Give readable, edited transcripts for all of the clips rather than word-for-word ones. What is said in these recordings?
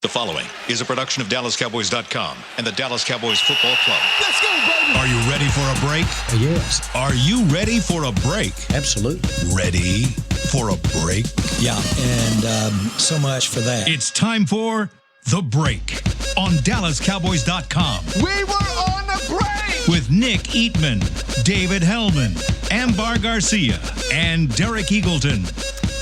The following is a production of DallasCowboys.com and the Dallas Cowboys Football Club. Let's go, baby! Are you ready for a break? Yes. Are you ready for a break? Absolutely. Ready for a break? Yeah, and so much for that. It's time for The Break on DallasCowboys.com. We were on a break! With Nick Eatman, David Hellman, Ambar Garcia, and Derek Eagleton.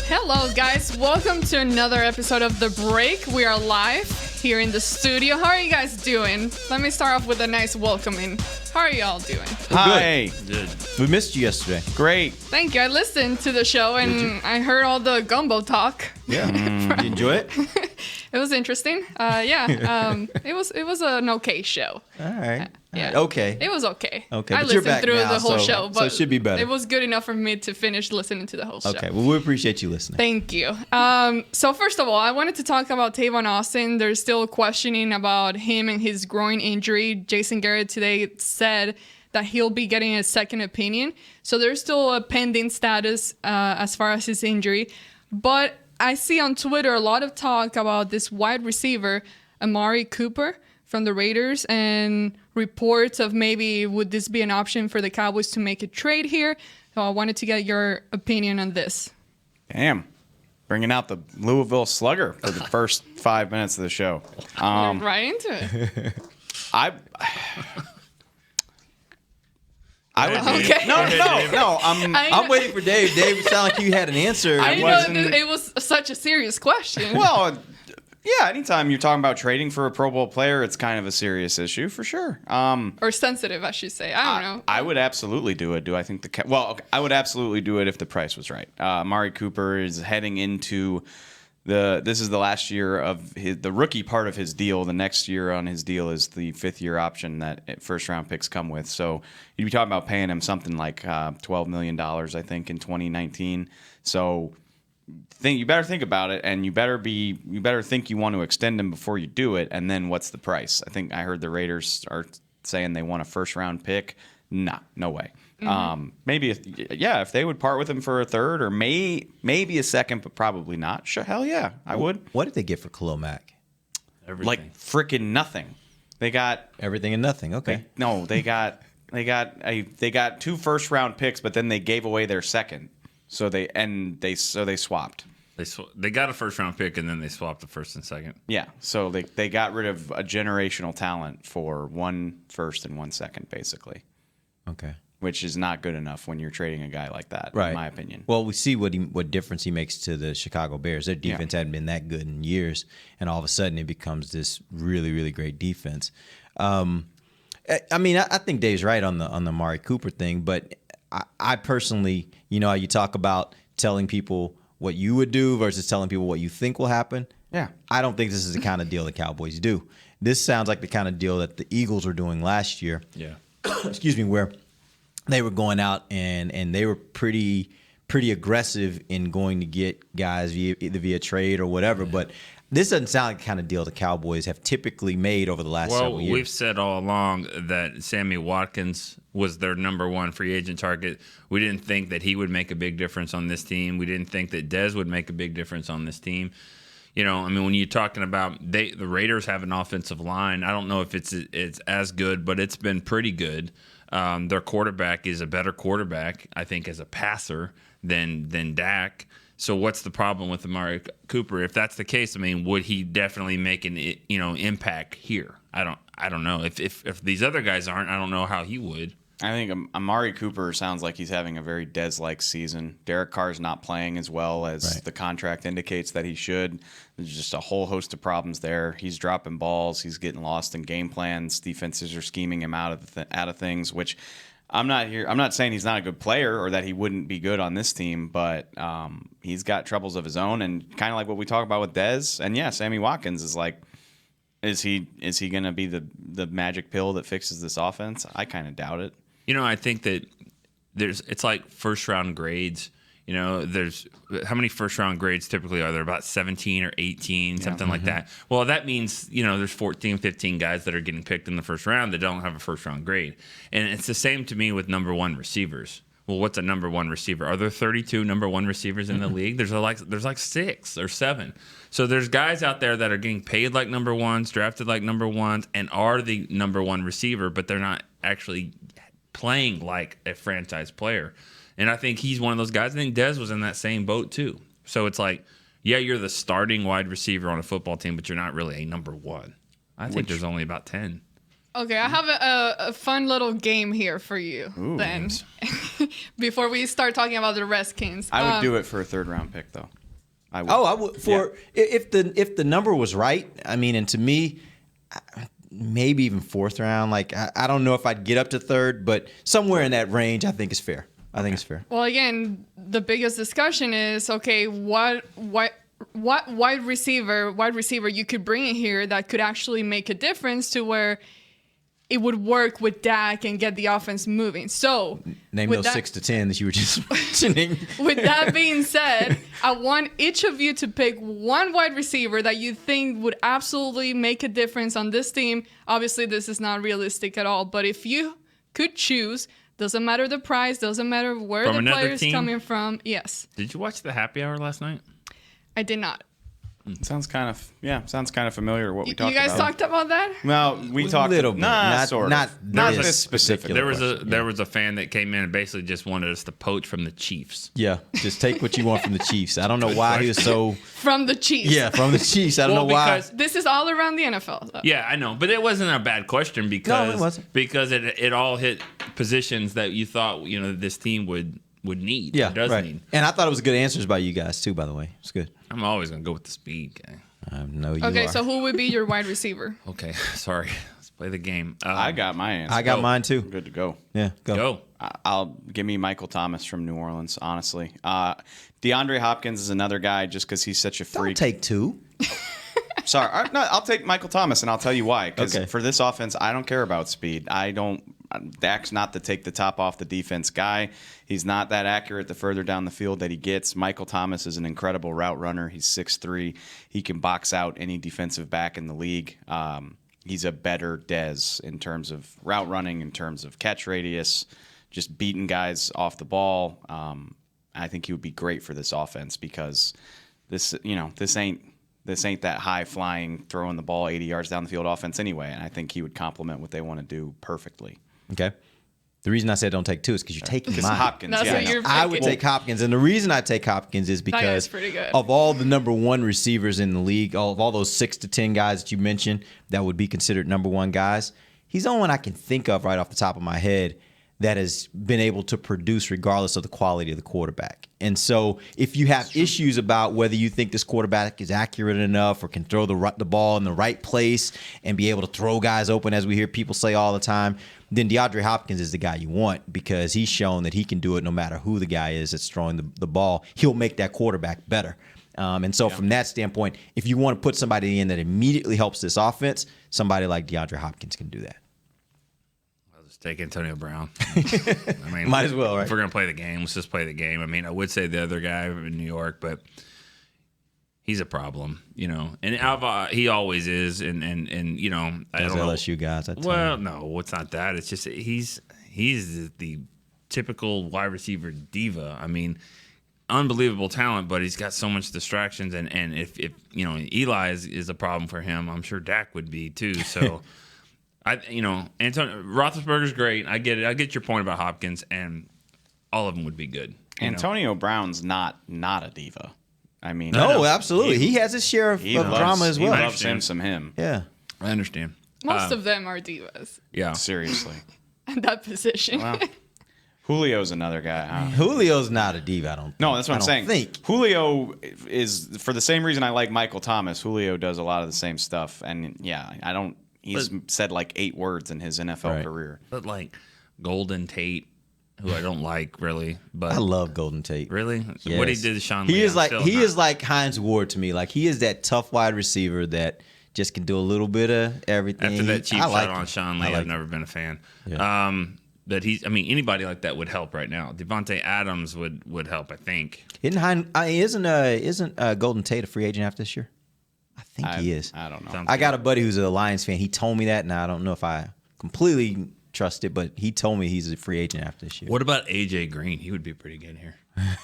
Hello, guys. Welcome to another episode of The Break. We are live here in the studio. How are you guys doing? Let me start off with a nice welcoming. How are y'all doing? Hi. Good. We missed you yesterday. Great. Thank you. I listened to the show and I heard all the gumbo talk. Yeah. Did you enjoy it? It was interesting. It was an okay show. All right. Yeah. Okay. It was okay. Okay, I but you're listened back through now, the whole so- show, so but it should be better. It was good enough for me to finish listening to the whole show. Okay. Well, we appreciate you listening. Thank you. So first of all, I wanted to talk about Tavon Austin. There's still questioning about him and his groin injury. Jason Garrett today said that he'll be getting a second opinion. So there's still a pending status as far as his injury. But I see on Twitter a lot of talk about this wide receiver, Amari Cooper from the Raiders, and reports of maybe would this be an option for the Cowboys to make a trade here. So I wanted to get your opinion on this. Damn. Bringing out the Louisville Slugger for the first 5 minutes of the show. You're right into it. I would. Okay. No. I'm waiting for Dave. Dave, it sounded like you had an answer. I wasn't- know it was such a serious question. Well, yeah. Anytime you're talking about trading for a Pro Bowl player, it's kind of a serious issue for sure. Or sensitive, I should say. I don't know. I would absolutely do it. Do I think I would absolutely do it if the price was right. Amari Cooper is heading into this is the last year of the rookie part of his deal. The next year on his deal is the 5th-year option that first round picks come with. So you'd be talking about paying him something like $12 million, I think, in 2019. So you better think about it, and you better think you want to extend him before you do it. And then what's the price? I think I heard the Raiders are saying they want a first-round pick. Nah, no way. Maybe if they would part with him for a third or maybe a second, but probably not. Sure, hell yeah, I would. What did they get for Khalil Mack? Everything. Like freaking nothing. They got Everything and nothing. Okay. they got 2 first-round picks, but then they gave away their second. So they swapped. They got a first-round pick, and then they swapped the first and second. Yeah, so they got rid of a generational talent for 1 first and 1 second, basically. Okay. Which is not good enough when you're trading a guy like that, Right. in my opinion. Well, we see what difference he makes to the Chicago Bears. Their defense hadn't been that good in years, and all of a sudden it becomes this really, really great defense. I mean, I think Dave's right on the Amari Cooper thing, but I personally, you know how you talk about telling people what you would do versus telling people what you think will happen? Yeah. I don't think this is the kind of deal the Cowboys do. This sounds like the kind of deal that the Eagles were doing last year. Yeah. Excuse me, where they were going out and they were pretty aggressive in going to get guys via trade or whatever. But this doesn't sound like the kind of deal the Cowboys have typically made over the last several years. Well, we've said all along that Sammy Watkins was their number 1 free agent target. We didn't think that he would make a big difference on this team. We didn't think that Dez would make a big difference on this team. You know, I mean, when you're talking about the Raiders have an offensive line, I don't know if it's as good, but it's been pretty good. Their quarterback is a better quarterback, I think, as a passer than Dak. So what's the problem with Amari Cooper? If that's the case, I mean, would he definitely make an impact here? I don't know. If these other guys aren't, I don't know how he would. I think Amari Cooper sounds like he's having a very Dez-like season. Derek Carr's not playing as well as the contract indicates that he should. There's just a whole host of problems there. He's dropping balls. He's getting lost in game plans. Defenses are scheming him out of things, which I'm not saying he's not a good player or that he wouldn't be good on this team, but he's got troubles of his own. And kind of like what we talk about with Dez. And, yeah, Sammy Watkins is like, is he going to be the magic pill that fixes this offense? I kind of doubt it. You know, I think that it's like first round grades. You know, there's how many first round grades typically are there? About 17 or 18, something like that. Well, that means, you know, there's 14, 15 guys that are getting picked in the first round that don't have a first round grade. And it's the same to me with number 1 receivers. well, what's a number one receiver? Are there 32 number one receivers in the league? There's like 6 or 7. So there's guys out there that are getting paid like number ones, drafted like number ones, and are the number one receiver, but they're not actually playing like a franchise player. And I think he's one of those guys. I think Dez was in that same boat too. So it's like, yeah, you're the starting wide receiver on a football team, but you're not really a number one. I think there's only about 10. Okay, I have a fun little game here for you then. Before we start talking about the Redskins. I would do it for a 3rd-round pick, though. I would. I would if the number was right. I mean, and to me, maybe even 4th round. Like I don't know if I'd get up to 3rd, but somewhere in that range, I think is fair. I think it's fair. Well, again, the biggest discussion is, okay, what wide receiver you could bring in here that could actually make a difference to where it would work with Dak and get the offense moving. So name those 6 to 10 that you were just mentioning. With that being said, I want each of you to pick one wide receiver that you think would absolutely make a difference on this team. Obviously, this is not realistic at all, but if you could choose, doesn't matter the price, doesn't matter where From the another player's team? coming from. Yes. Did you watch the happy hour last night? I did not. Sounds kind of familiar to what we You talked guys about. talked about that? No, we talked little bit. Nah, sort of. Not this this specific. particular. There was a fan that came in and basically just wanted us to poach from the Chiefs. Yeah, just take what you want from the Chiefs. I don't know why he was so. From the Chiefs. Yeah, from the Chiefs. I don't know why. because This is all around the NFL. So. Yeah, I know, but it wasn't a bad question because it wasn't. because it all hit positions that you thought this team would need. Yeah, or does right. need. And I thought it was good answers by you guys too. By the way, it's good. I'm always gonna go with the speed guy. I know you Okay, are. so who would be your wide receiver? Okay, sorry. Let's play the game. I got my answer. I got mine too. Good to go. Yeah, go. I'll give me Michael Thomas from New Orleans. Honestly, DeAndre Hopkins is another guy just because he's such a freak. Don't take 2. Sorry, I'll take Michael Thomas, and I'll tell you why. Because Okay. for this offense, I don't care about speed. Dak's not to take the top off the defense guy. He's not that accurate the further down the field that he gets. Michael Thomas is an incredible route runner. He's 6'3". He can box out any defensive back in the league. He's a better Dez in terms of route running, in terms of catch radius, just beating guys off the ball. I think he would be great for this offense because this ain't that high flying, throwing the ball 80 yards down the field offense anyway. And I think he would complement what they want to do perfectly. Okay. The reason I said don't take 2 is because you're taking mine. Hopkins, That's yeah, what I know. you're I would picking. take Hopkins, and the reason I take Hopkins is That guy's because pretty good. of all the number 1 receivers in the league, of all those 6 to 10 guys that you mentioned that would be considered number 1 guys, he's the only one I can think of right off the top of my head that has been able to produce regardless of the quality of the quarterback. And so if you have issues about whether you think this quarterback is accurate enough or can throw the ball in the right place and be able to throw guys open, as we hear people say all the time, then DeAndre Hopkins is the guy you want because he's shown that he can do it no matter who the guy is that's throwing the ball. He'll make that quarterback better. And so from that standpoint, if you want to put somebody in that immediately helps this offense, somebody like DeAndre Hopkins can do that. Let's take Antonio Brown. I mean, Might as well, right? If we're gonna play the game, let's just play the game. I mean, I would say the other guy in New York, but he's a problem, And he always is, and I Those don't know. LSU guys. Well, no, it's not that. It's just he's the typical wide receiver diva. I mean, unbelievable talent, but he's got so much distractions. And if Eli is a problem for him, I'm sure Dak would be too. So, Antonio Roethlisberger's great. I get it. I get your point about Hopkins, and all of them would be good. Antonio Brown's not a diva. I mean, No, absolutely. He has his share of drama as well. He loves him. Yeah. I understand. Most of them are divas Yeah. Seriously. at that position. Wow. Julio's another guy. Huh? Julio's not a diva, I don't think. No, that's what I'm saying. Think. Julio is, for the same reason I like Michael Thomas, Julio does a lot of the same stuff. And yeah, he's said like 8 words in his NFL career. But like Golden Tate, who I don't like really, but I love Golden Tate. really Yes. what he did to Sean He Lee, is I'm still he not- is like Hines Ward to me. Like he is that tough wide receiver that just can do a little bit of everything. After that cheap I like shot on him. Sean I Lee, like I've never been a fan. Yeah. But anybody like that would help right now. Devontae Adams would help, I think. Isn't Golden Tate a free agent after this year? I think he is. I don't know. Sounds I got a buddy who's a Lions fan. He told me that, and I don't know if I completely trust it, but he told me he's a free agent after this year. What about AJ Green? He would be pretty good here.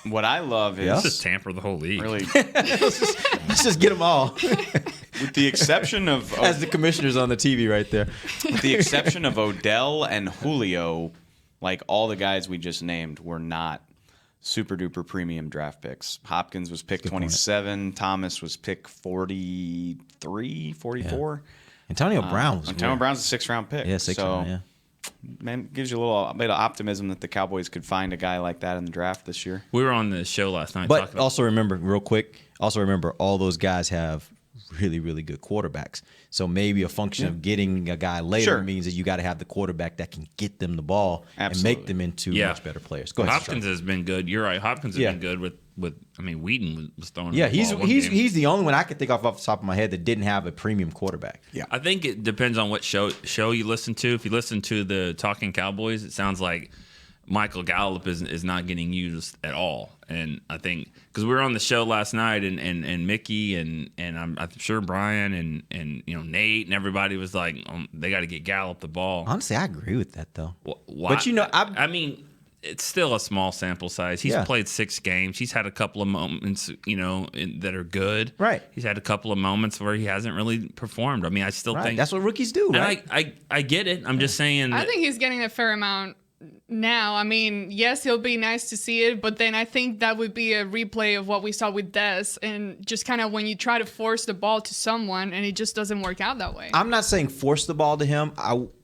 What I love is Let's just tamper the whole league. really, Let's just get them all. with the exception of As the commissioner's on the TV right there. with the exception of Odell and Julio, like all the guys we just named were not super duper premium draft picks. Hopkins was pick 27. Thomas was pick 43, 44. Antonio Brown was Antonio Brown's a 6th-round pick. Yeah, 6th round, yeah. Man, gives you a little bit of optimism that the Cowboys could find a guy like that in the draft this year. We were on the show last night. But also remember, real quick, all those guys have really, really good quarterbacks. So maybe a function of getting a guy later means that you got to have the quarterback that can get them the ball and make them into much better players. Go ahead. Hopkins has been good. You're right. Hopkins has been good with I mean, Wheaton was throwing. Yeah, the ball he's the only one I can think of off the top of my head that didn't have a premium quarterback. Yeah, I think it depends on what show you listen to. If you listen to the Talking Cowboys, it sounds like Michael Gallup is not getting used at all. And I think because we were on the show last night and Mickey and I'm sure Brian and Nate and everybody was like, they got to get Gallup the ball. Honestly, I agree with that though. Why? But I mean, it's still a small sample size. He's played 6 games. He's had a couple of moments, that are good. Right. He's had a couple of moments where he hasn't really performed. I mean, I still think that's what rookies do, right? And I get it. I'm just saying. I think he's getting a fair amount now. I mean, yes, it'll be nice to see it, but then I think that would be a replay of what we saw with Dez, and just kind of when you try to force the ball to someone and it just doesn't work out that way. I'm not saying force the ball to him.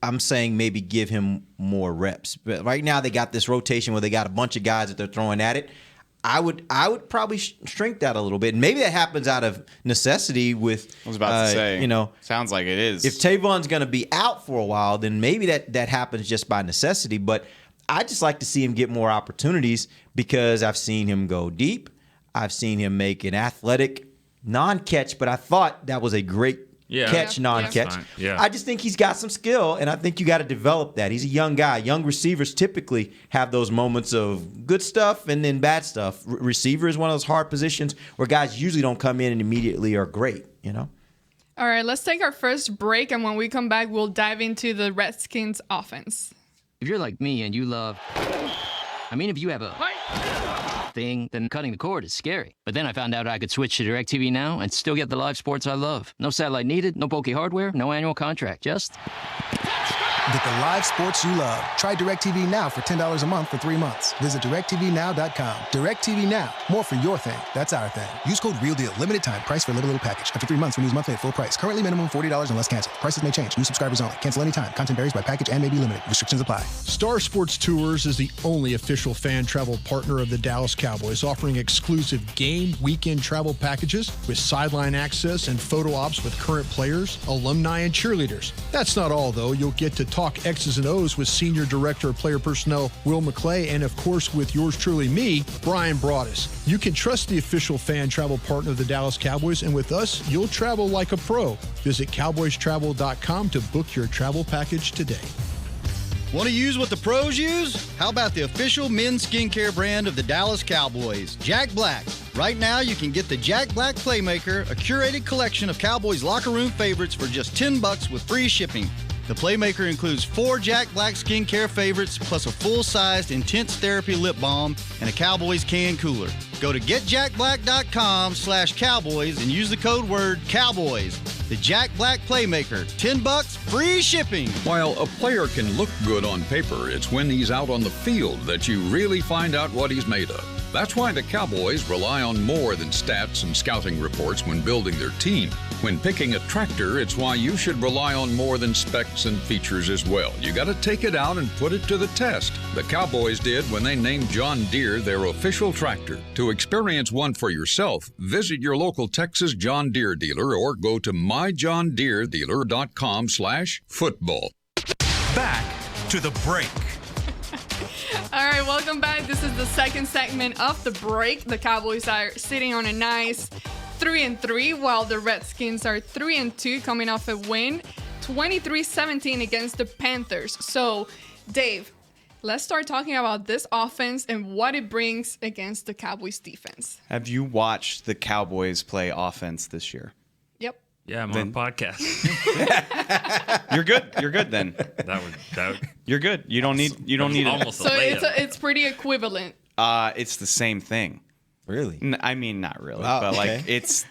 I'm saying maybe give him more reps. But right now they got this rotation where they got a bunch of guys that they're throwing at it. I would probably shrink that a little bit. And maybe that happens out of necessity with I was about to say, sounds like it is. If Tavon's going to be out for a while, then maybe that happens just by necessity. But I just like to see him get more opportunities because I've seen him go deep. I've seen him make an athletic non-catch, but I thought that was a great catch, non-catch. Yeah. I just think he's got some skill, and I think you got to develop that. He's a young guy. Young receivers typically have those moments of good stuff and then bad stuff. Receiver is one of those hard positions where guys usually don't come in and immediately are great, All right, let's take our first break, and when we come back, we'll dive into the Redskins offense. If you're like me and you love... if you have a thing, then cutting the cord is scary. But then I found out I could switch to DirecTV Now and still get the live sports I love. No satellite needed, no bulky hardware, no annual contract, just... Get the live sports you love. Try DirecTV Now for $10 a month for 3 months. Visit DirecTVNow.com. DirecTV Now. More for your thing. That's our thing. Use code REALDEAL. Limited time. Price for a little package. After 3 months, renews monthly at full price. Currently minimum $40 unless canceled. Prices may change. New subscribers only. Cancel anytime. Content varies by package and may be limited. Restrictions apply. Star Sports Tours is the only official fan travel partner of the Dallas Cowboys, offering exclusive game weekend travel packages with sideline access and photo ops with current players, alumni, and cheerleaders. That's not all, though. You'll get to talk X's and O's with Senior Director of Player Personnel Will McClay, and of course with yours truly, me, Brian Broaddus. You can trust the official fan travel partner of the Dallas Cowboys, and with us, you'll travel like a pro. Visit cowboystravel.com to book your travel package today. Want to use what the pros use? How about the official men's skincare brand of the Dallas Cowboys, Jack Black? Right now, you can get the Jack Black Playmaker, a curated collection of Cowboys locker room favorites for just $10 with free shipping. The Playmaker includes 4 Jack Black skincare favorites, plus a full-sized Intense Therapy lip balm and a Cowboys can cooler. Go to getjackblack.com/Cowboys and use the code word Cowboys. The Jack Black Playmaker, $10, free shipping. While a player can look good on paper, it's when he's out on the field that you really find out what he's made of. That's why the Cowboys rely on more than stats and scouting reports when building their team. When picking a tractor, it's why you should rely on more than specs and features as well. You got to take it out and put it to the test. The Cowboys did when they named John Deere their official tractor. To experience one for yourself, visit your local Texas John Deere dealer or go to myjohndeeredealer.com/football. Back to the break. All right, welcome back. This is the second segment of the break. The Cowboys are sitting on a nice 3-3, while the Redskins are 3-2, coming off a win 23-17 against the Panthers. So, Dave, let's start talking about this offense and what it brings against the Cowboys defense. Have you watched the Cowboys play offense this year? Yep. Yeah, I'm on a podcast. You're good. You're good then. That would. You're good. You don't need it. Almost So a layup. it's pretty equivalent. It's the same thing. Really? I mean, not really, Wow, but okay. like it's.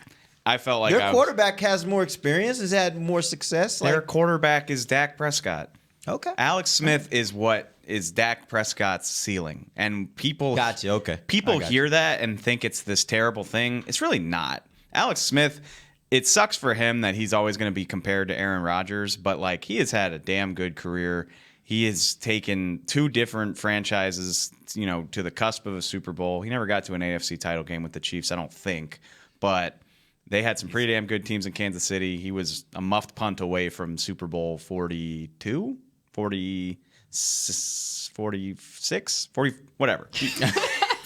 I felt like Their quarterback has more experience, has had more success. Their Like, quarterback is Dak Prescott. okay. Alex Smith is what is Dak Prescott's ceiling, and people Gotcha. Okay. People I got hear that and think it's this terrible thing. It's really not. Alex Smith. It sucks for him that he's always going to be compared to Aaron Rodgers, but like he has had a damn good career. He has taken 2 different franchises, to the cusp of a Super Bowl. He never got to an AFC title game with the Chiefs, I don't think, but they had some pretty damn good teams in Kansas City. He was a muffed punt away from Super Bowl 42, 46, 40, whatever.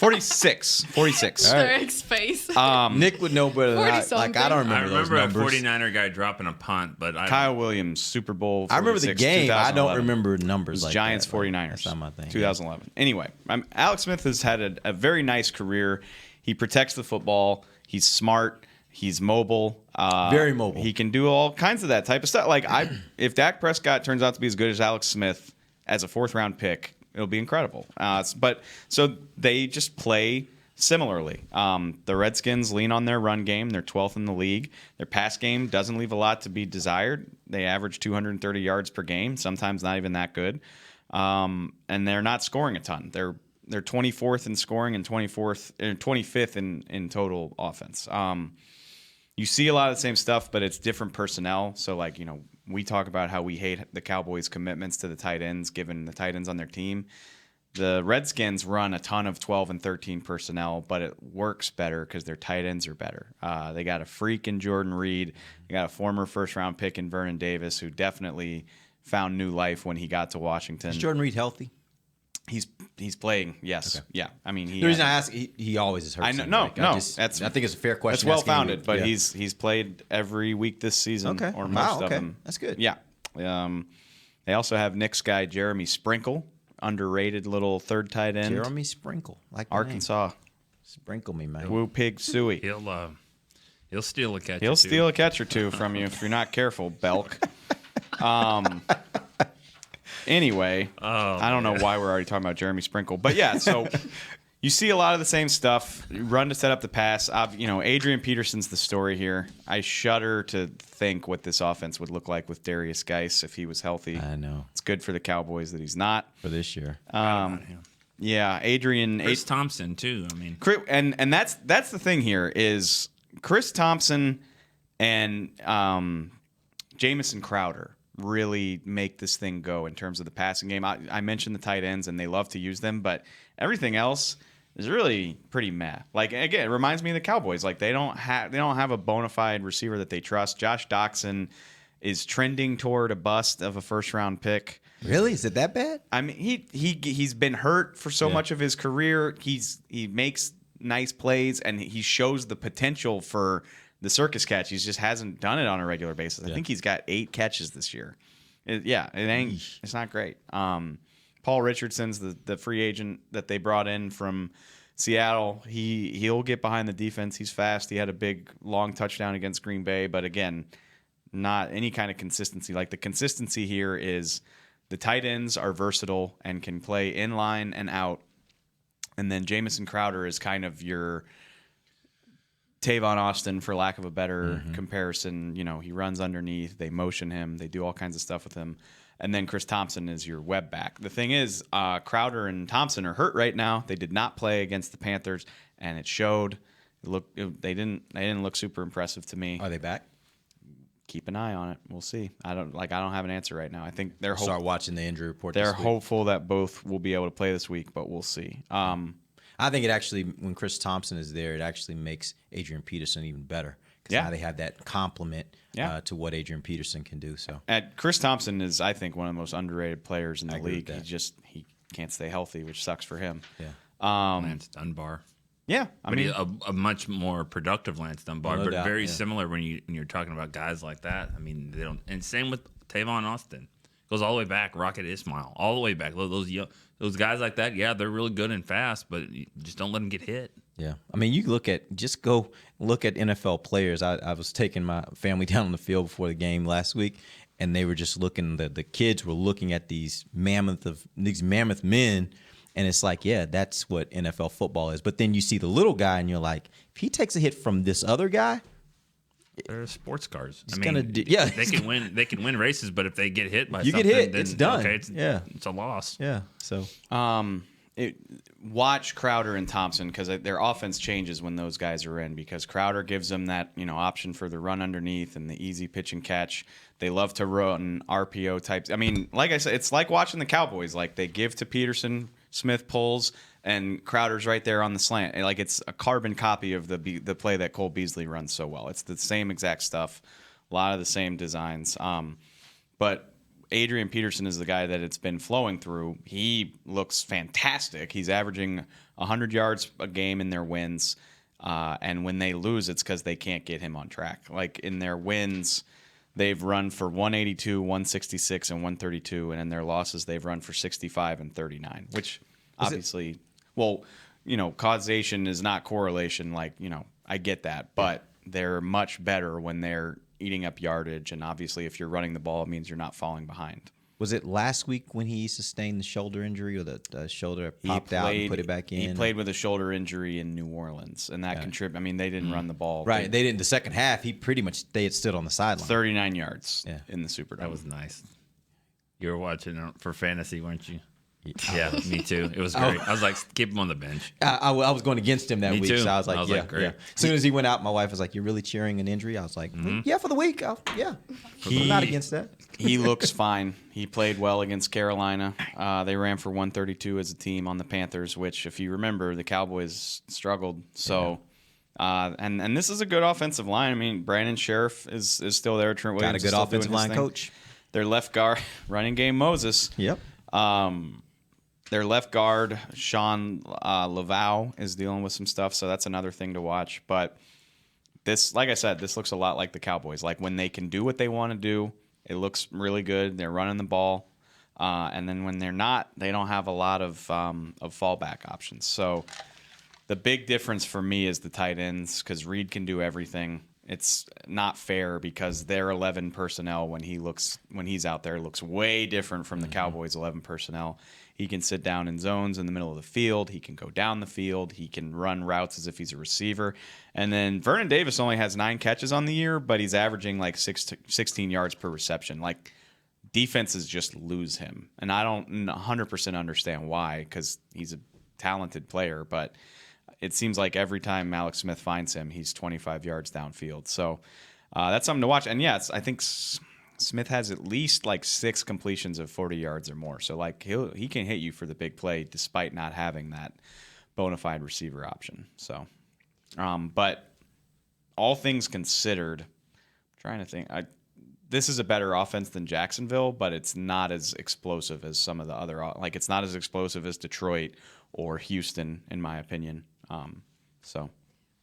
46. Derek's face. Nick would know better than I. 40-something. Like, I don't I remember those remember a numbers. 49er guy dropping a punt, but Kyle Williams, Super Bowl 46, I remember the game. I don't 2011. remember It numbers was like Giants that. Like, 49ers. That's not my thing. 2011. Anyway, Alex Smith has had a very nice career. He protects the football. He's smart. He's mobile. Very mobile. He can do all kinds of that type of stuff. Like if Dak Prescott turns out to be as good as Alex Smith as a 4th-round pick, it'll be incredible. But so they just play similarly. The Redskins lean on their run game. They're 12th in the league. Their pass game doesn't leave a lot to be desired. They average 230 yards per game, sometimes not even that good. And they're not scoring a ton. They're 24th in scoring and 25th in total offense. You see a lot of the same stuff, but it's different personnel. So, like, we talk about how we hate the Cowboys' commitments to the tight ends, given the tight ends on their team. The Redskins run a ton of 12 and 13 personnel, but it works better because their tight ends are better. They got a freak in Jordan Reed. They got a former first-round pick in Vernon Davis, who definitely found new life when he got to Washington. Is Jordan Reed healthy? He's playing, yes. Okay. Yeah. I mean, the reason I ask, he always is hurt. I know, I think it's a fair question. That's well founded, but he's played every week this season, or most of them. That's good. Yeah. They also have Knicks guy Jeremy Sprinkle, underrated little third tight end. Jeremy Sprinkle, like Arkansas. Name. Sprinkle me, man. Woo pig suey. He'll steal a catch. He'll steal a catch or two from you if you're not careful, Belk. Anyway, I don't know why we're already talking about Jeremy Sprinkle, but yeah, so you see a lot of the same stuff. You run to set up the pass. Adrian Peterson's the story here. I shudder to think what this offense would look like with Darius Geis if he was healthy. I know. It's good for the Cowboys that he's not. For this year. Yeah, Adrian. Chris Thompson, too. I mean, and that's the thing here is Chris Thompson and Jamison Crowder really make this thing go in terms of the passing game. I mentioned the tight ends, and they love to use them, but everything else is really pretty meh. Like, again, it reminds me of the Cowboys. Like, they don't have a bona fide receiver that they trust. Josh Doxson is trending toward a bust of a first-round pick. Really? Is it that bad? I mean, he's been hurt for so much of his career. He makes nice plays, and he shows the potential for the circus catch. He just hasn't done it on a regular basis. I think he's got 8 catches this year. It's not great. Paul Richardson's the free agent that they brought in from Seattle. He'll get behind the defense. He's fast. He had a big long touchdown against Green Bay, but again, not any kind of consistency. Like, the consistency here is the tight ends are versatile and can play in line and out. And then Jamison Crowder is kind of your Tavon Austin, for lack of a better comparison. He runs underneath. They motion him. They do all kinds of stuff with him. And then Chris Thompson is your web back. The thing is, Crowder and Thompson are hurt right now. They did not play against the Panthers, and it showed. They didn't look super impressive to me. Are they back? Keep an eye on it. We'll see. I don't have an answer right now. I think they're start watching the injury report. They're hopeful that both will be able to play this week, but we'll see. I think it actually, when Chris Thompson is there, it actually makes Adrian Peterson even better because now they have that complement to what Adrian Peterson can do. So, Chris Thompson is, I think, one of the most underrated players in the league. He can't stay healthy, which sucks for him. Yeah, Lance Dunbar. Yeah, but he's a much more productive Lance Dunbar, no but doubt, very similar when you're talking about guys like that. I mean, they don't. And same with Tavon Austin. Goes all the way back. Rocket Ismail, all the way back. Those guys like that, they're really good and fast, but you just don't let them get hit. Yeah. I mean, you go look at NFL players. I was taking my family down on the field before the game last week, and they were just looking, the kids were looking at these mammoth men, and it's like, yeah, that's what NFL football is. But then you see the little guy, and you're like, if he takes a hit from this other guy, they're sports cars. They can win. They can win races, but if they get hit by you something, get hit, then, it's done. Okay, it's a loss. Yeah. So, watch Crowder and Thompson because their offense changes when those guys are in. Because Crowder gives them that option for the run underneath and the easy pitch and catch. They love to run RPO types. I mean, like I said, it's like watching the Cowboys. Like they give to Peterson, Smith pulls, and Crowder's right there on the slant. Like it's a carbon copy of the play that Cole Beasley runs so well. It's the same exact stuff, a lot of the same designs. But Adrian Peterson is the guy that it's been flowing through. He looks fantastic. He's averaging 100 yards a game in their wins. And when they lose, it's because they can't get him on track. Like in their wins, they've run for 182, 166, and 132. And in their losses, they've run for 65 and 39, which obviously, causation is not correlation. Like, I get that. But they're much better when they're eating up yardage, and obviously if you're running the ball, it means you're not falling behind. Was it last week when he sustained the shoulder injury, or the shoulder popped out and put it back in? He played with a shoulder injury in New Orleans, and that contributed. I mean, they didn't run the ball. Right, they didn't. The second half, they had stood on the sideline. 39 yards in the Superdome. That was nice. You were watching for fantasy, weren't you? Yeah, me too. It was great. I was like, keep him on the bench. I was going against him that Me week, too. so I was like, great. yeah. As soon as he went out, my wife was like, "You're really cheering an injury?" I was like, "Yeah, for the week. I'm not against that." He looks fine. He played well against Carolina. They ran for 132 as a team on the Panthers, which, if you remember, the Cowboys struggled. So, and this is a good offensive line. I mean, Brandon Sheriff is still there. Trent Williams got a good offensive line coach. Their left guard, running game Moses. Yep. Their left guard, Sean Laveau, is dealing with some stuff, so that's another thing to watch. But this, like I said, this looks a lot like the Cowboys. Like when they can do what they want to do, it looks really good. They're running the ball, and then when they're not, they don't have a lot of fallback options. So the big difference for me is the tight ends, because Reed can do everything. It's not fair because their 11 personnel when he's out there looks way different from the Cowboys' 11 personnel. He can sit down in zones in the middle of the field. He can go down the field. He can run routes as if he's a receiver. And then Vernon Davis only has 9 catches on the year, but he's averaging like 16 yards per reception. Like defenses just lose him. And I don't 100% understand why, because he's a talented player, but it seems like every time Alex Smith finds him, he's 25 yards downfield. So that's something to watch. And yeah, I think Smith has at least like 6 completions of 40 yards or more. So like he can hit you for the big play despite not having that bona fide receiver option. So, but all things considered, I'm trying to think. This is a better offense than Jacksonville, but it's not as explosive as some of the other. Like it's not as explosive as Detroit or Houston, in my opinion.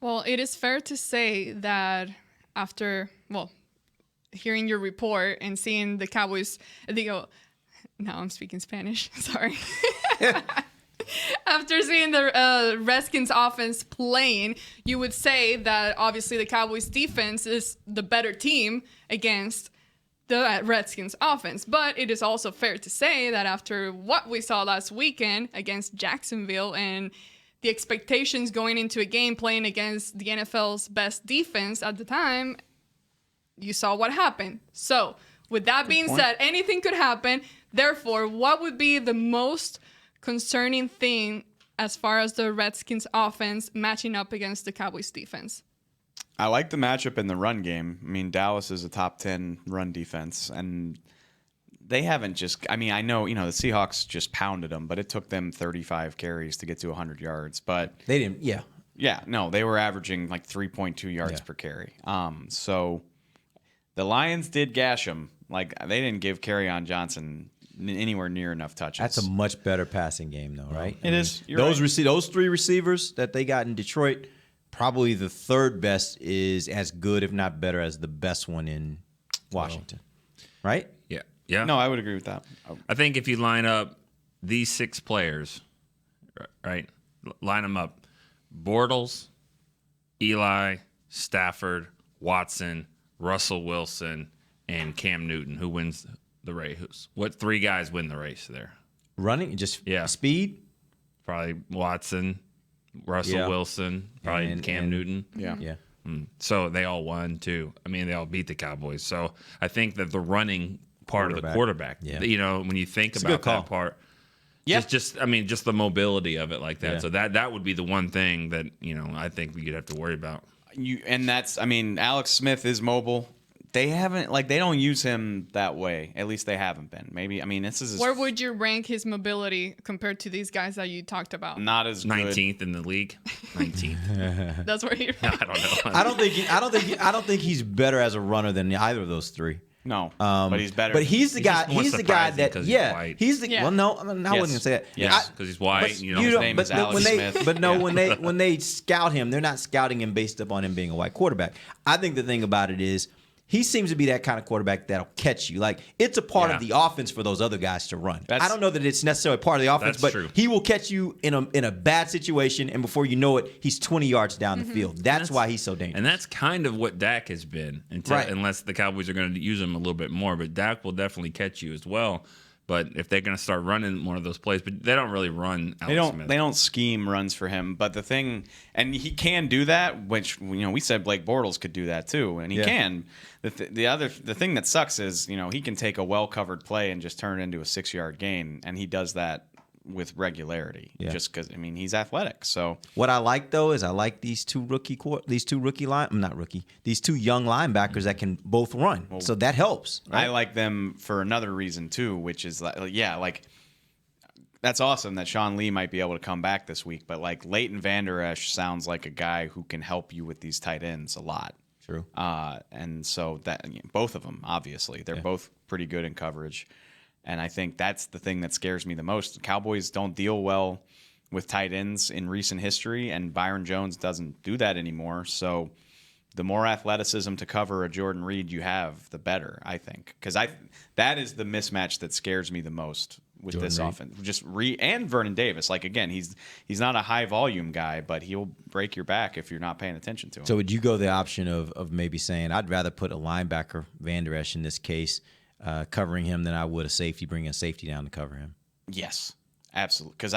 Well, it is fair to say that after hearing your report and seeing the Cowboys, now I'm speaking Spanish. Sorry. After seeing the Redskins offense playing, you would say that obviously the Cowboys defense is the better team against the Redskins offense. But it is also fair to say that after what we saw last weekend against Jacksonville and the expectations going into a game playing against the NFL's best defense at the time, you saw what happened. So, with that being said, anything could happen. Therefore, what would be the most concerning thing as far as the Redskins offense matching up against the Cowboys defense? I like the matchup in the run game. I mean, Dallas is a top 10 run defense, and they haven't just – I mean, I know, the Seahawks just pounded them, but it took them 35 carries to get to 100 yards. But they didn't – yeah. Yeah, no, they were averaging like 3.2 yards per carry. So the Lions did gash them. Like, they didn't give Kerryon Johnson anywhere near enough touches. That's a much better passing game, though, right? It is. Those 3 receivers that they got in Detroit, probably the third best is as good, if not better, as the best one in Washington, right? Yeah. No, I would agree with that. I think if you line up these 6 players, right, line them up Bortles, Eli, Stafford, Watson, Russell Wilson, and Cam Newton. Who wins the race? What 3 guys win the race there? Running, just speed? Probably Watson, Russell Wilson, probably Cam Newton. Yeah. So they all won too. I mean, they all beat the Cowboys. So I think that the running part of the quarterback, when you think about that part, just the mobility of it like that. Yeah. So that would be the one thing that, I think you'd have to worry about. Alex Smith is mobile. They don't use him that way. At least they haven't been. Maybe, this is where would you rank his mobility compared to these guys that you talked about? Not as 19th in the league. 19th. That's where he. I don't know. I don't think he's better as a runner than either of those 3. No, but he's better. But he's the guy. He's the guy that. He's the. Well, no, I wasn't gonna say that. Yes, because he's white. His name is Alex Smith. But no, when they scout him, they're not scouting him based upon him being a white quarterback. I think the thing about it is, he seems to be that kind of quarterback that'll catch you. Like, it's a part of the offense for those other guys to run. I don't know that it's necessarily part of the offense, but he will catch you in a bad situation, and before you know it, he's 20 yards down the field. That's why he's so dangerous. And that's kind of what Dak has been, unless the Cowboys are going to use him a little bit more. But Dak will definitely catch you as well. But if they're going to start running one of those plays, but they don't really run Alex Smith. They don't scheme runs for him. But the thing, and he can do that, which we said Blake Bortles could do that too, and he can. The thing that sucks is he can take a well covered play and just turn it into a 6-yard gain, and he does that with regularity. Just because he's athletic. So what I like though is these two young linebackers that can both run. So that helps. Right? I like them for another reason too, which is that's awesome that Sean Lee might be able to come back this week. But Leighton Vander Esch sounds like a guy who can help you with these tight ends a lot. True. And so that both of them, obviously, they're both pretty good in coverage. And I think that's the thing that scares me the most. The Cowboys don't deal well with tight ends in recent history, and Byron Jones doesn't do that anymore. So the more athleticism to cover a Jordan Reed you have, the better, I think. Because that is the mismatch that scares me the most with Jordan this offense. Just Reed and Vernon Davis. Again, he's not a high volume guy, but he'll break your back if you're not paying attention to him. So would you go the option of maybe saying, I'd rather put a linebacker, Vander Esch in this case, covering him than I would a safety, bringing a safety down to cover him? Yes, absolutely. Because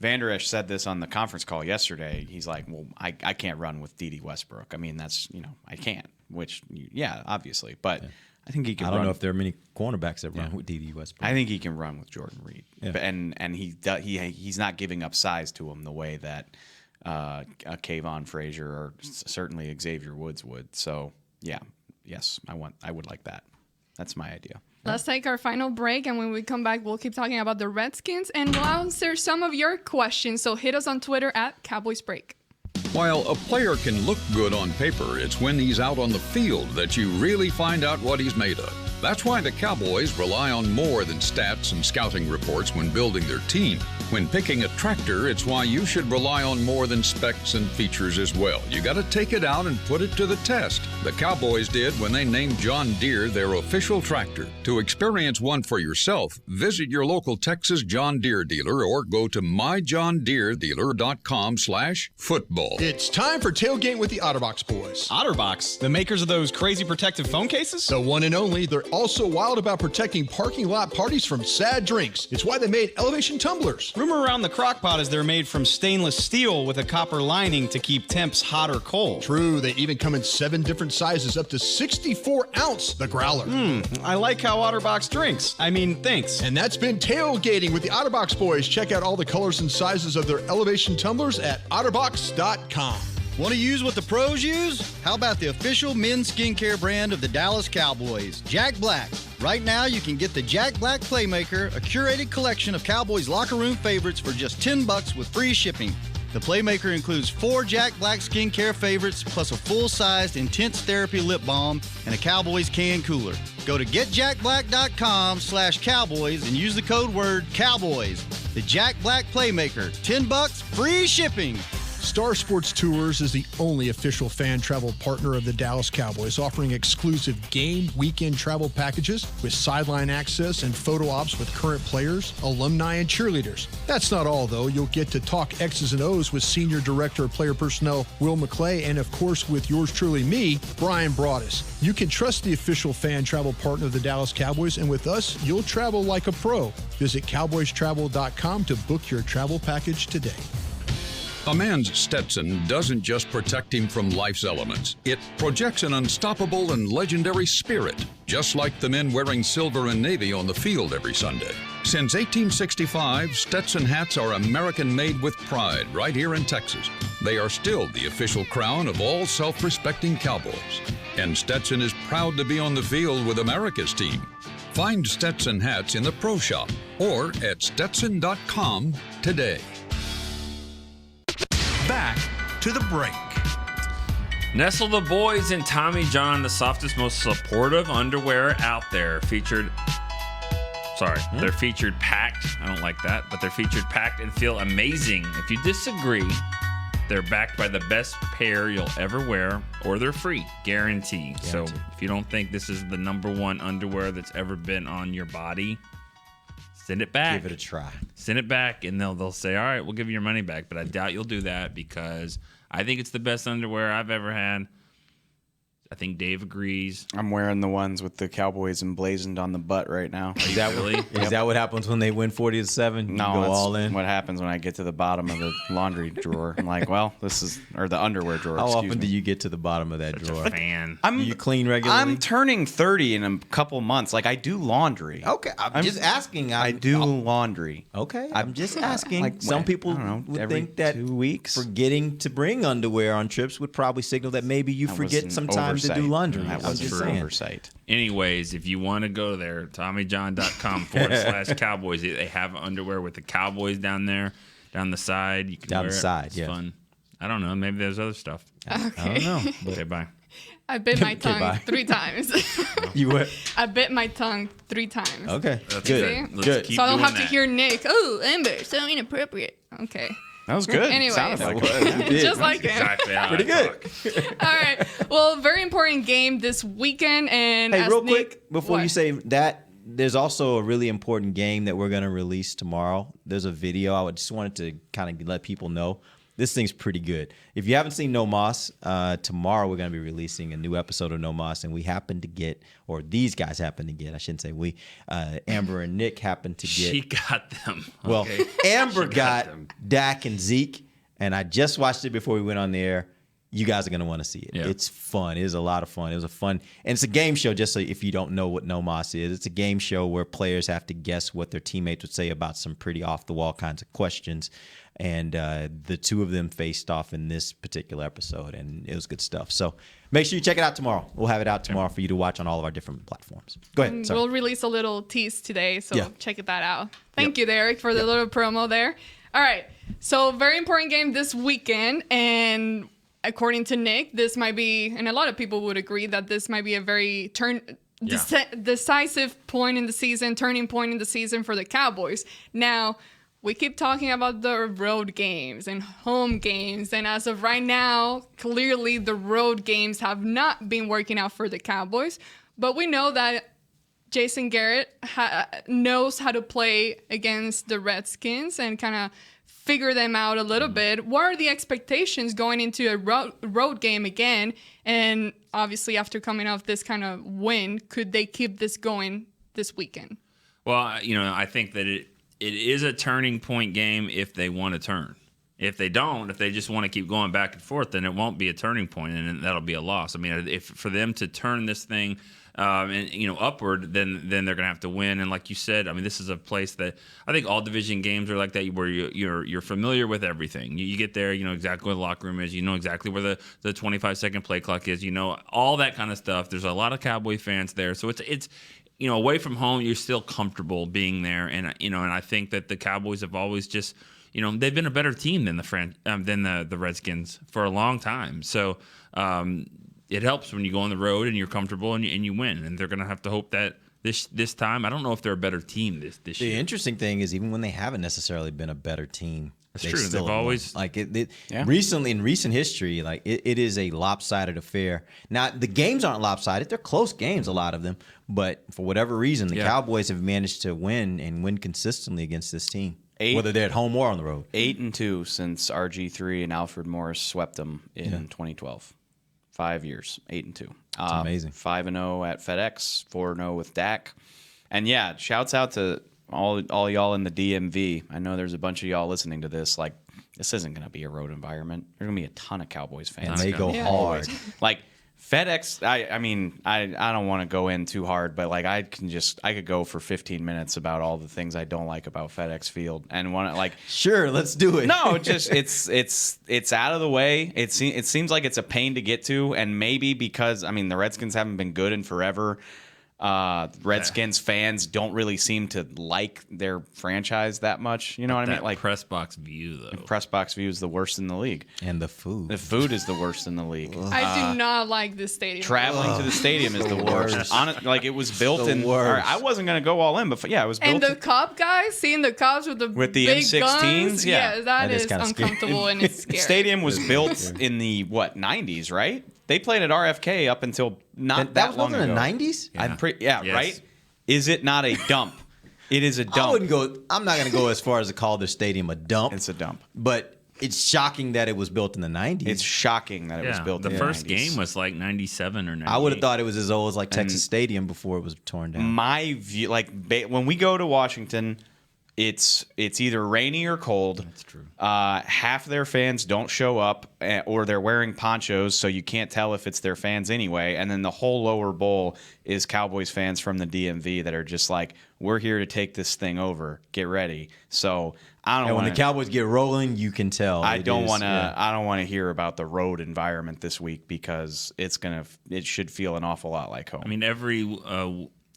Vander Esch said this on the conference call yesterday. He's like, well, I can't run with D.D. Westbrook. That's, I can't, which, obviously. But I think he can run. I don't know if there are many cornerbacks that run with D.D. Westbrook. I think he can run with Jordan Reed. Yeah. And he's not giving up size to him the way that a Kayvon Frazier or certainly Xavier Woods would. So, yes, I would like that. That's my idea. Let's take our final break, and when we come back, we'll keep talking about the Redskins, and we'll answer some of your questions. So hit us on Twitter at Cowboys Break. While a player can look good on paper, it's when he's out on the field that you really find out what he's made of. That's why the Cowboys rely on more than stats and scouting reports when building their team. When picking a tractor, it's why you should rely on more than specs and features as well. You got to take it out and put it to the test. The Cowboys did when they named John Deere their official tractor. To experience one for yourself, visit your local Texas John Deere dealer or go to myjohndeeredealer.com/football. It's time for Tailgate with the OtterBox boys. OtterBox, the makers of those crazy protective phone cases? The one and only. They're also wild about protecting parking lot parties from sad drinks. It's why they made elevation tumblers. Rumor around the crockpot is they're made from stainless steel with a copper lining to keep temps hot or cold. True, they even come in 7 different sizes, up to 64 ounce, the growler. I like how OtterBox drinks. Thanks. And that's been Tailgating with the OtterBox boys. Check out all the colors and sizes of their elevation tumblers at otterbox.com. Want to use what the pros use? How about the official men's skincare brand of the Dallas Cowboys, Jack Black? Right now, you can get the Jack Black Playmaker, a curated collection of Cowboys locker room favorites for just $10 with free shipping. The Playmaker includes 4 Jack Black skincare favorites, plus a full-sized Intense Therapy lip balm and a Cowboys can cooler. Go to getjackblack.com/Cowboys and use the code word Cowboys. The Jack Black Playmaker, $10, free shipping. Star Sports Tours is the only official fan travel partner of the Dallas Cowboys, offering exclusive game weekend travel packages with sideline access and photo ops with current players, alumni, and cheerleaders. That's not all, though. You'll get to talk X's and O's with Senior Director of Player Personnel Will McClay, and of course with yours truly, me, Brian Broaddus. You can trust the official fan travel partner of the Dallas Cowboys, and with us, you'll travel like a pro. Visit cowboystravel.com to book your travel package today. A man's Stetson doesn't just protect him from life's elements. It projects an unstoppable and legendary spirit, just like the men wearing silver and navy on the field every Sunday. Since 1865, Stetson hats are American-made with pride right here in Texas. They are still the official crown of all self-respecting Cowboys. And Stetson is proud to be on the field with America's team. Find Stetson hats in the Pro Shop or at Stetson.com today. Back to the break. Nestle the boys and Tommy John, the softest, most supportive underwear out there. They're featured packed. I don't like that, but they're featured packed and feel amazing. If you disagree, they're backed by the best pair you'll ever wear, or they're free, guarantee. So if you don't think this is the #1 underwear that's ever been on your body, send it back. Give it a try. Send it back, and they'll say, all right, we'll give you your money back. But I doubt you'll do that because I think it's the best underwear I've ever had. I think Dave agrees. I'm wearing the ones with the Cowboys emblazoned on the butt right now. Is that really? Is that what happens when they win 40-7? You No, go that's all in. what happens when I get to the bottom of the laundry drawer. I'm like, well, or the underwear drawer. How excuse often me. do you get to the bottom of that Such drawer? a fan. Do you clean regularly? I'm turning 30 in a couple months. Like, I do laundry. Okay, I'm just asking. I do laundry. Okay, I'm just asking. Like, Some when? people I don't know, would every think that 2 weeks. forgetting to bring underwear on trips would probably signal that maybe you That was forget an sometimes to do oversight. laundry. That I'm was just an saying. oversight. Anyways, if you want to go there, TommyJohn.com/Cowboys. They have underwear with the Cowboys down there, down the side. You can Down wear the it. side, It's yeah. fun. I don't know. Maybe there's other stuff. I don't know. Okay, bye. I bit my Okay, tongue bye. 3 times. You what? I bit my tongue 3 times. Okay, That's good. Let's Good. keep So I don't doing have to that. hear Nick. Oh, Amber, so inappropriate. Okay. That was good. Anyways. Sounded like You did. Just like him. Exactly how Pretty I good. talk. All right. Well, very important game this weekend. And Hey, as real Nick, quick, before what? you say that, there's also a really important game that we're going to release tomorrow. There's a video. I just wanted to kind of let people know. This thing's pretty good. If you haven't seen No Moss, tomorrow we're going to be releasing a new episode of No Moss, and we happen to get, or these guys happen to get, I shouldn't say we, Amber and Nick happen to get. She got them. Well, Okay. Amber She got them. Dak and Zeke, and I just watched it before we went on the air. You guys are going to want to see it. Yeah. It's fun. It is a lot of fun. It was a fun, and it's a game show, just so if you don't know what No Moss is. It's a game show where players have to guess what their teammates would say about some pretty off-the-wall kinds of questions. And the two of them faced off in this particular episode, and it was good stuff. So make sure you check it out tomorrow. We'll have it out tomorrow for you to watch on all of our different platforms. Go ahead. Sorry. We'll release a little tease today, so Yeah. check that out. Thank you, Derek, for the little promo there. All right. So very important game this weekend, and according to Nick, this might be, and a lot of people would agree that this might be a very decisive point in the season, turning point in the season for the Cowboys. Now, we keep talking about the road games and home games, and as of right now, clearly the road games have not been working out for the Cowboys, but we know that Jason Garrett knows how to play against the Redskins and kind of figure them out a little bit. What are the expectations going into a road game again? And obviously, after coming off this kind of win, could they keep this going this weekend? Well, I think that it is a turning point game if they want to turn. If they don't, if they just want to keep going back and forth, then it won't be a turning point, and that'll be a loss. I mean, if for them to turn this thing upward, then they're going to have to win. And like you said, I mean, this is a place that I think all division games are like that, where you're familiar with everything. You get there, you know exactly where the locker room is, you know exactly where the 25-second play clock is, you know all that kind of stuff. There's a lot of Cowboy fans there, so it's away from home, you're still comfortable being there, and I think that the Cowboys have always just. They've been a better team than the Redskins for a long time. So it helps when you go on the road and you're comfortable and you win. And they're going to have to hope that this time. I don't know if they're a better team this The year. interesting thing is, even when they haven't necessarily been a better team, That's they true. still They've have won. always like recently in recent history, like it is a lopsided affair. Now the games aren't lopsided; they're close games, a lot of them. But for whatever reason, the Cowboys have managed to win and win consistently against this team, whether they're at home or on the road. 8-2 since RG3 and Alfred Morris swept them in 2012. 5 years, 8-2. That's amazing. 5-0 at FedEx, 4-0 with Dak, and yeah, shouts out to all y'all in the DMV. I know there's a bunch of y'all listening to this. Like, this isn't going to be a road environment. There's going to be a ton of Cowboys fans. And they go hard. Like FedEx. I mean, I don't want to go in too hard, but like I could go for 15 minutes about all the things I don't like about FedEx Field, and want to like. Sure, let's do it. No, it's out of the way. It seems like it's a pain to get to, and maybe because the Redskins haven't been good in forever. Redskins fans don't really seem to like their franchise that much. You know what I mean? Like press box view, though. Press box view is the worst in the league. And the food. The food is the worst in the league. I do not like this stadium. Traveling to the stadium is the worst. Like, it was built in. worst. I wasn't going to go all in, but yeah, it was built And the Cub guys, seeing the Cubs with the big M16s, guns, yeah. that is kinda uncomfortable and it's scary. Stadium was built in the 90s, right? They played at RFK up until not that was long built ago. in the 90s? Yes. Right? Is it not a dump? It is a dump. I'm not going to go as far as to call their stadium a dump. It's a dump. But it's shocking that it was built in the 90s. It's shocking that it was built in the 90s. The first game was like 97 or 98. I would have thought it was as old as like Texas Stadium before it was torn down. My view, when we go to Washington, it's either rainy or cold. That's true. Half their fans don't show up, or they're wearing ponchos, so you can't tell if it's their fans anyway. And then the whole lower bowl is Cowboys fans from the DMV that are just like, we're here to take this thing over. Get ready. So I don't. And when the Cowboys get rolling, you can tell. I don't want to hear about the road environment this week, because it should feel an awful lot like home. I mean,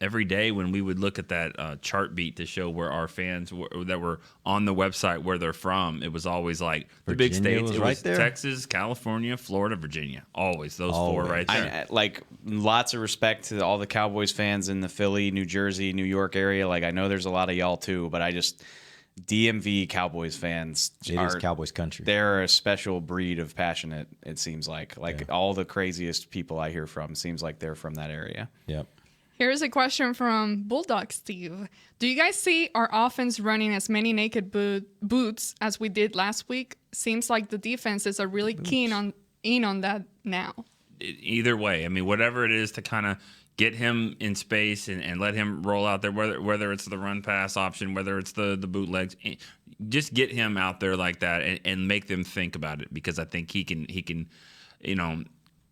every day when we would look at that chart beat to show where our fans that were on the website where they're from, it was always like the big Virginia states. was It right was there? Texas, California, Florida, Virginia. Always those four right there. Like, lots of respect to all the Cowboys fans in the Philly, New Jersey, New York area. Like, I know there's a lot of y'all too, but DMV Cowboys fans is Cowboys country. They're a special breed of passionate, it seems like. All the craziest people I hear from seems like they're from that area. Yep. Here's a question from Bulldog Steve. Do you guys see our offense running as many naked boots as we did last week? Seems like the defenses are really keen on that now. Either way, I mean, whatever it is to kind of get him in space and let him roll out there, whether it's the run pass option, whether it's the bootlegs, just get him out there like that and make them think about it, because I think he can,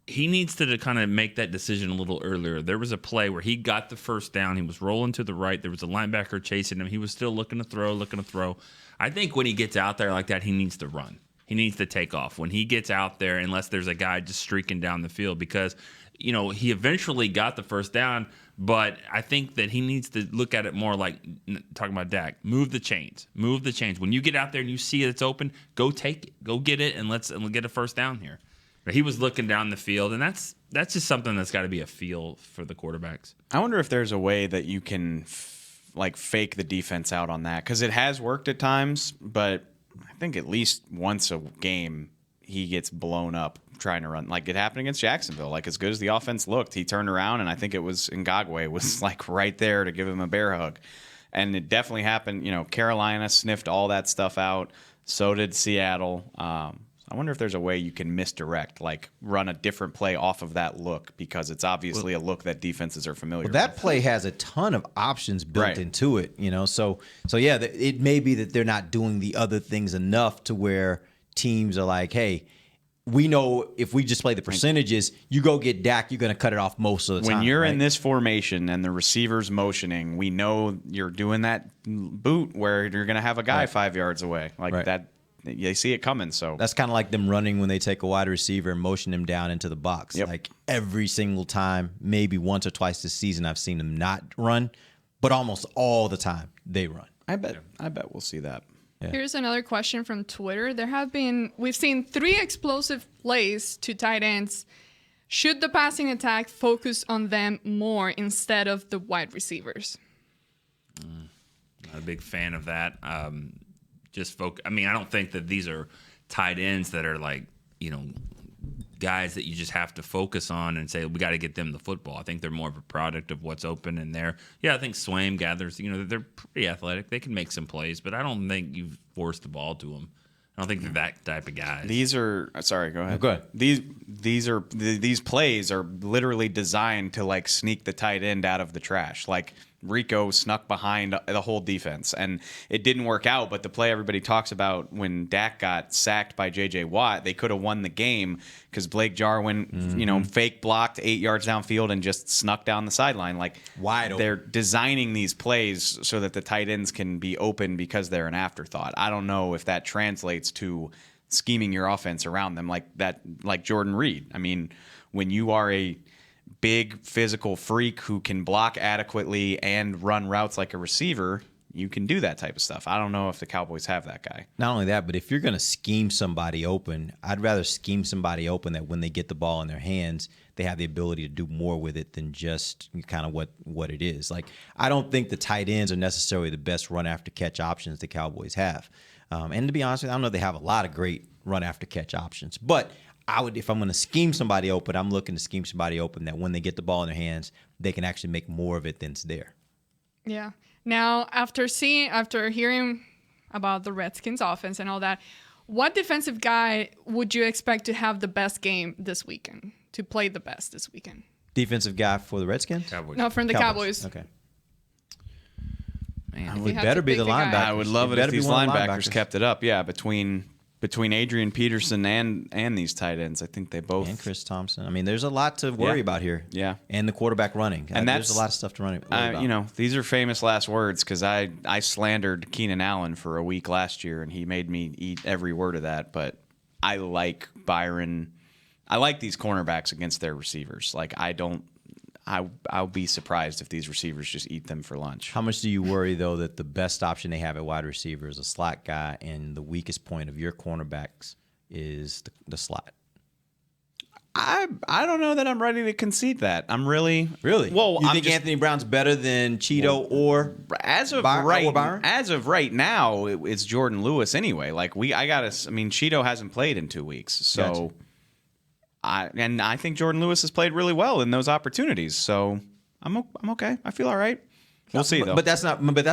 he needs to kind of make that decision a little earlier. There was a play where he got the first down. He was rolling to the right. There was a linebacker chasing him. He was still looking to throw. I think when he gets out there like that, he needs to run. He needs to take off. When he gets out there, unless there's a guy just streaking down the field, because, he eventually got the first down, but I think that he needs to look at it more like talking about Dak. Move the chains. When you get out there and you see it's open, go take it. Go get it, and let's get a first down here. He was looking down the field, and that's just something that's got to be a feel for the quarterbacks. I wonder if there's a way that you can fake the defense out on that, because it has worked at times, but I think at least once a game he gets blown up trying to run. Like, it happened against Jacksonville. Like, as good as the offense looked, he turned around, and I think it was Ngakwe was like right there to give him a bear hug. And it definitely happened. Carolina sniffed all that stuff out. So did Seattle. I wonder if there's a way you can misdirect, like run a different play off of that look, because it's obviously a look that defenses are familiar with. That play has a ton of options built into it, So yeah, it may be that they're not doing the other things enough to where teams are like, hey, we know if we just play the percentages, you go get Dak, you're going to cut it off most of the time. When you're in this formation and the receiver's motioning, we know you're doing that boot where you're going to have a guy 5 yards away. That. They see it coming, so that's kind of like them running when they take a wide receiver and motion him down into the box. Yep. Like every single time, maybe once or twice this season, I've seen them not run, but almost all the time they run. I bet we'll see that. Yeah. Here's another question from Twitter. We've seen 3 explosive plays to tight ends. Should the passing attack focus on them more instead of the wide receivers? Not a big fan of that. I don't think that these are tight ends that are like, guys that you just have to focus on and say, we got to get them the football. I think they're more of a product of what's open in there. Yeah, I think Swaim gathers, they're pretty athletic. They can make some plays, but I don't think you've forced the ball to them. I don't think they're that type of guys. These are sorry. Go ahead. Go ahead. These plays are literally designed to like sneak the tight end out of the trash. Like Rico snuck behind the whole defense, and it didn't work out. But the play everybody talks about when Dak got sacked by J.J. Watt, they could have won the game because Blake Jarwin, fake blocked 8 yards downfield and just snuck down the sideline. Like wide open. They're designing these plays so that the tight ends can be open because they're an afterthought. I don't know if that translates to scheming your offense around them like Jordan Reed. I mean, when you are a big physical freak who can block adequately and run routes like a receiver, you can do that type of stuff. I don't know if the Cowboys have that guy. Not only that, but if you're going to scheme somebody open, I'd rather scheme somebody open that when they get the ball in their hands, they have the ability to do more with it than just kind of what it is. Like, I don't think the tight ends are necessarily the best run after catch options the Cowboys have. And to be honest with you, I don't know if they have a lot of great run after catch options, but if I'm going to scheme somebody open, I'm looking to scheme somebody open that when they get the ball in their hands, they can actually make more of it than's there. Yeah. Now, after hearing about the Redskins offense and all that, what defensive guy would you expect to have the best game this weekend, to play the best this weekend? Defensive guy for the Redskins? Cowboys. No, from the Cowboys. Okay. Man, it better be the linebackers. I would love it if these linebackers kept it up. Yeah, between Adrian Peterson and these tight ends, I think they both. And Chris Thompson. I mean, there's a lot to worry about here. Yeah. And the quarterback running. And there's a lot of stuff to worry about. These are famous last words because I slandered Keenan Allen for a week last year, and he made me eat every word of that. But I like Byron. I like these cornerbacks against their receivers. Like, I'll be surprised if these receivers just eat them for lunch. How much do you worry, though, that the best option they have at wide receiver is a slot guy and the weakest point of your cornerbacks is the slot? I don't know that I'm ready to concede that. I'm really well. You think Anthony Brown's better than Cheeto or Byron? As of right now, it's Jordan Lewis anyway. Like Cheeto hasn't played in 2 weeks, so. Gotcha. I think Jordan Lewis has played really well in those opportunities, so I'm okay. I feel all right. We'll see though. But that's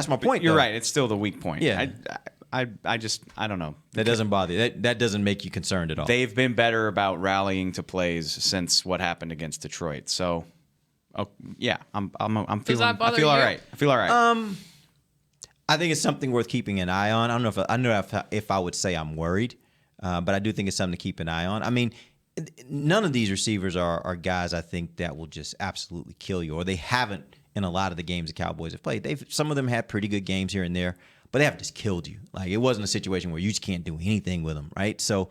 my point. You're right. It's still the weak point. Yeah. I don't know. That doesn't bother you. That doesn't make you concerned at all. They've been better about rallying to plays since what happened against Detroit. So, yeah, I'm feeling. I feel all right. I feel all right. I think it's something worth keeping an eye on. I don't know if I would say I'm worried, but I do think it's something to keep an eye on. I mean, none of these receivers are guys I think that will just absolutely kill you, or they haven't in a lot of the games the Cowboys have played. Some of them had pretty good games here and there, but they haven't just killed you. Like, it wasn't a situation where you just can't do anything with them, right? So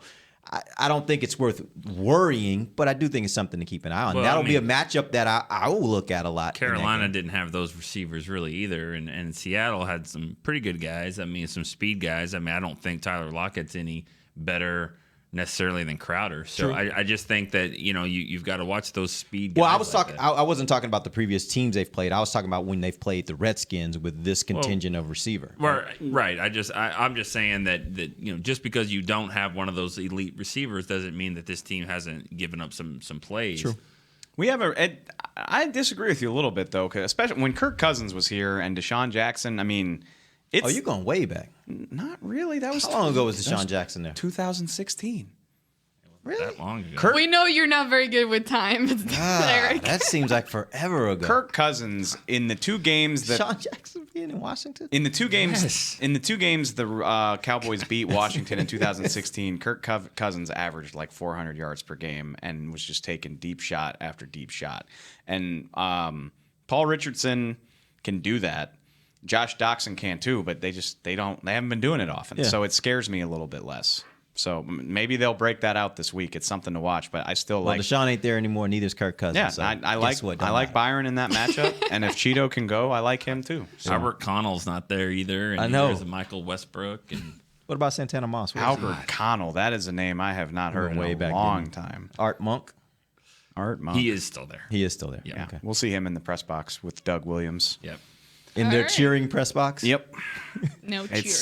I don't think it's worth worrying, but I do think it's something to keep an eye on. Well, That'll be a matchup that I will look at a lot. Carolina didn't have those receivers really either, and Seattle had some pretty good guys. I mean, some speed guys. I mean, I don't think Tyler Lockett's any better necessarily than Crowder. So I just think that, you've got to watch those speed guys. Well, I wasn't talking about the previous teams they've played. I was talking about when they've played the Redskins with this contingent of receiver. Right. I'm just saying that just because you don't have one of those elite receivers doesn't mean that this team hasn't given up some plays. True. We have I disagree with you a little bit though, 'cause especially when Kirk Cousins was here and Deshaun Jackson. I mean, you're going way back. Not really. That was how long ago was Deshaun Jackson there? 2016. Really? That long ago. We know you're not very good with time, Eric. That seems like forever ago. Kirk Cousins in the two games that Deshaun Jackson being in Washington. In the two games, the Cowboys beat Washington in 2016. Kirk Cousins averaged like 400 yards per game and was just taking deep shot after deep shot. And Paul Richardson can do that. Josh Doxson can too, but they haven't been doing it often. Yeah. So it scares me a little bit less. So maybe they'll break that out this week. It's something to watch, but I still like. Well, Deshaun ain't there anymore. Neither is Kirk Cousins. Yeah, so I like Byron in that matchup, and if Cheeto can go, I like him too. So. Albert Connell's not there either. And I know. There's Michael Westbrook. And what about Santana Moss? Albert Connell. That is a name I have not heard in a long time. Art Monk. Art Monk. He is still there. He is still there. Yeah, Okay. we'll see him in the press box with Doug Williams. Yep. In All their right. cheering press box. Yep. No cheering.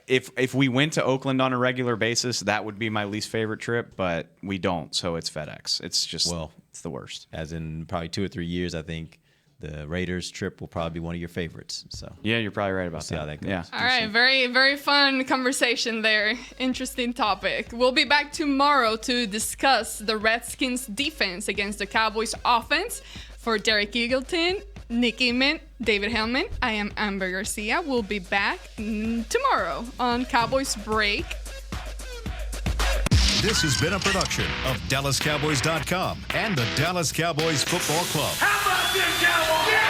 If we went to Oakland on a regular basis, that would be my least favorite trip, but we don't, so it's FedEx. It's just it's the worst. As in probably 2 or 3 years, I think the Raiders trip will probably be one of your favorites. So yeah, you're probably right about see that. how that goes. Yeah. All right, very, very fun conversation there. Interesting topic. We'll be back tomorrow to discuss the Redskins defense against the Cowboys offense. For Derek Eagleton, Nick Eamon, David Hellman, I am Amber Garcia. We'll be back tomorrow on Cowboys Break. This has been a production of DallasCowboys.com and the Dallas Cowboys Football Club. How about this, Cowboys? Yeah!